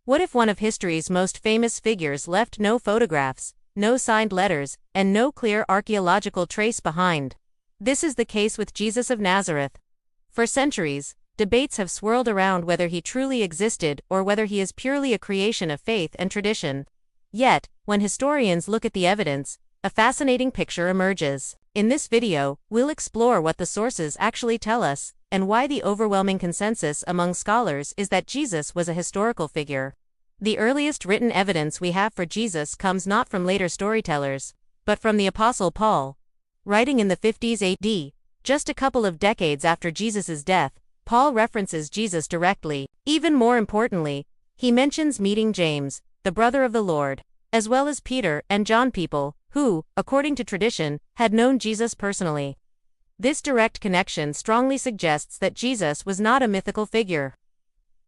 What if one of history's most famous figures left no photographs, no signed letters, and no clear archaeological trace behind? This is the case with Jesus of Nazareth. For centuries, debates have swirled around whether he truly existed or whether he is purely a creation of faith and tradition. Yet, when historians look at the evidence, a fascinating picture emerges. In this video, we'll explore what the sources actually tell us, and why the overwhelming consensus among scholars is that Jesus was a historical figure. The earliest written evidence we have for Jesus comes not from later storytellers, but from the Apostle Paul. Writing in the 50s AD, just a couple of decades after Jesus' death, Paul references Jesus directly. Even more importantly, he mentions meeting James, the brother of the Lord, as well as Peter and John, people who, according to tradition, had known Jesus personally. This direct connection strongly suggests that Jesus was not a mythical figure,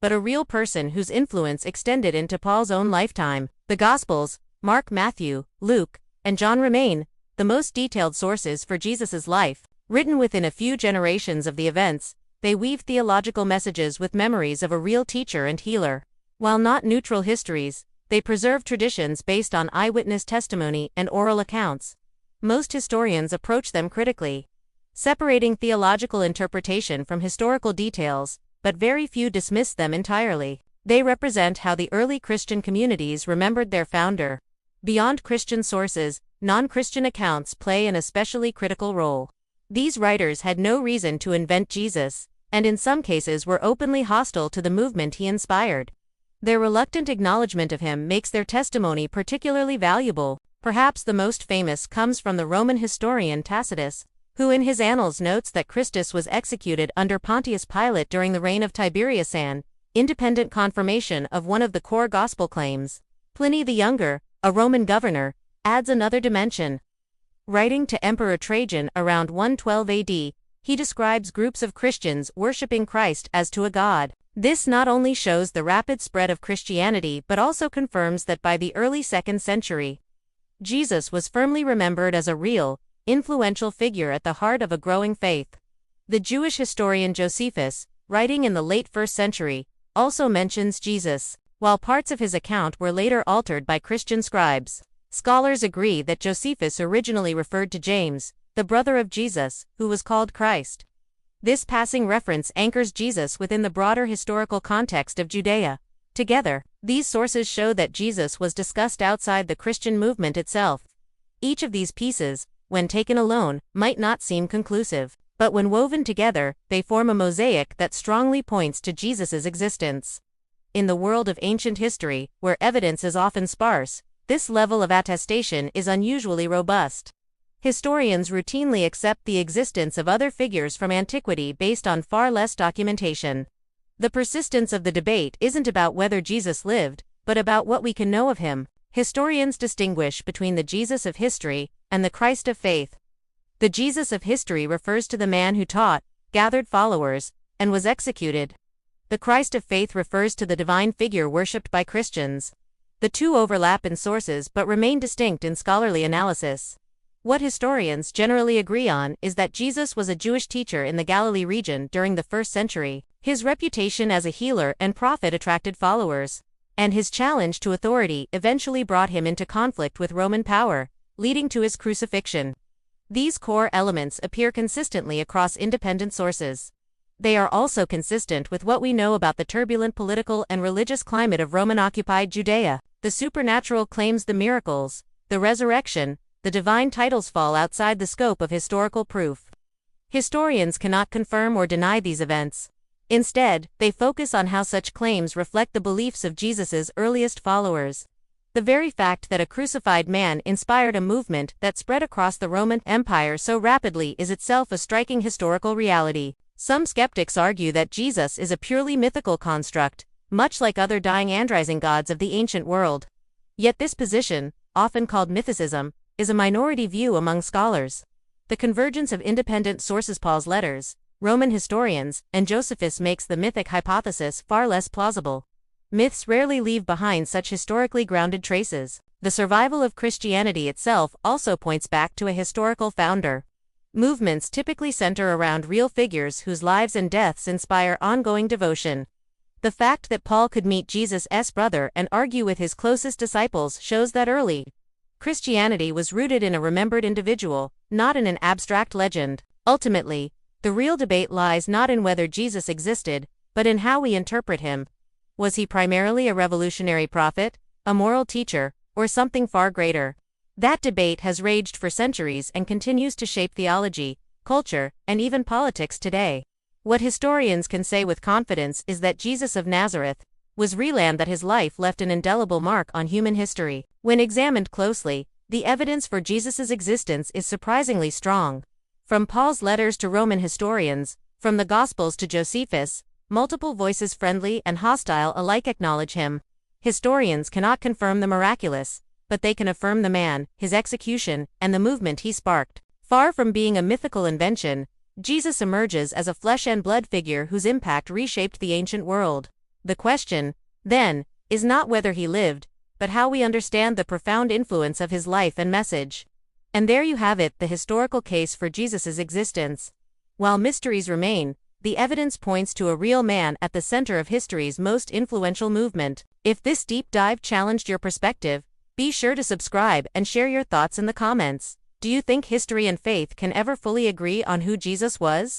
but a real person whose influence extended into Paul's own lifetime. The Gospels, Mark, Matthew, Luke, and John, remain the most detailed sources for Jesus' life. Written within a few generations of the events, they weave theological messages with memories of a real teacher and healer. While not neutral histories, they preserve traditions based on eyewitness testimony and oral accounts. Most historians approach them critically, separating theological interpretation from historical details, but very few dismiss them entirely. They represent how the early Christian communities remembered their founder. Beyond Christian sources, non-Christian accounts play an especially critical role. These writers had no reason to invent Jesus, and in some cases were openly hostile to the movement he inspired. Their reluctant acknowledgement of him makes their testimony particularly valuable. Perhaps the most famous comes from the Roman historian Tacitus, who in his Annals notes that Christus was executed under Pontius Pilate during the reign of Tiberius, an independent confirmation of one of the core gospel claims. Pliny the Younger, a Roman governor, adds another dimension. Writing to Emperor Trajan around 112 AD, he describes groups of Christians worshipping Christ as to a god. This not only shows the rapid spread of Christianity but also confirms that by the early 2nd century, Jesus was firmly remembered as a real, influential figure at the heart of a growing faith. The Jewish historian Josephus, writing in the late 1st century, also mentions Jesus. While parts of his account were later altered by Christian scribes, scholars agree that Josephus originally referred to James, the brother of Jesus, who was called Christ. This passing reference anchors Jesus within the broader historical context of Judea. Together, these sources show that Jesus was discussed outside the Christian movement itself. Each of these pieces, when taken alone, might not seem conclusive, but when woven together, they form a mosaic that strongly points to Jesus' existence. In the world of ancient history, where evidence is often sparse, this level of attestation is unusually robust. Historians routinely accept the existence of other figures from antiquity based on far less documentation. The persistence of the debate isn't about whether Jesus lived, but about what we can know of him. Historians distinguish between the Jesus of history and the Christ of faith. The Jesus of history refers to the man who taught, gathered followers, and was executed. The Christ of faith refers to the divine figure worshipped by Christians. The two overlap in sources but remain distinct in scholarly analysis. What historians generally agree on is that Jesus was a Jewish teacher in the Galilee region during the 1st century. His reputation as a healer and prophet attracted followers, and his challenge to authority eventually brought him into conflict with Roman power, leading to his crucifixion. These core elements appear consistently across independent sources. They are also consistent with what we know about the turbulent political and religious climate of Roman-occupied Judea. The supernatural claims, the miracles, the resurrection, the divine titles fall outside the scope of historical proof. Historians cannot confirm or deny these events. Instead, they focus on how such claims reflect the beliefs of Jesus' earliest followers. The very fact that a crucified man inspired a movement that spread across the Roman Empire so rapidly is itself a striking historical reality. Some skeptics argue that Jesus is a purely mythical construct, much like other dying andrizing gods of the ancient world. Yet this position, often called mythicism, is a minority view among scholars. The convergence of independent sources, Paul's letters, Roman historians, and Josephus makes the mythic hypothesis far less plausible. Myths rarely leave behind such historically grounded traces. The survival of Christianity itself also points back to a historical founder. Movements typically center around real figures whose lives and deaths inspire ongoing devotion. The fact that Paul could meet Jesus' brother and argue with his closest disciples shows that early Christianity was rooted in a remembered individual, not in an abstract legend. Ultimately, the real debate lies not in whether Jesus existed, but in how we interpret him. Was he primarily a revolutionary prophet, a moral teacher, or something far greater? That debate has raged for centuries and continues to shape theology, culture, and even politics today. What historians can say with confidence is that Jesus of Nazareth was real and that his life left an indelible mark on human history. When examined closely, the evidence for Jesus' existence is surprisingly strong. From Paul's letters to Roman historians, from the Gospels to Josephus, multiple voices friendly and hostile alike acknowledge him. Historians cannot confirm the miraculous, but they can affirm the man, his execution, and the movement he sparked. Far from being a mythical invention, Jesus emerges as a flesh and blood figure whose impact reshaped the ancient world. The question, then, is not whether he lived, but how we understand the profound influence of his life and message. And there you have it, the historical case for Jesus' existence. While mysteries remain, the evidence points to a real man at the center of history's most influential movement. If this deep dive challenged your perspective, be sure to subscribe and share your thoughts in the comments. Do you think history and faith can ever fully agree on who Jesus was?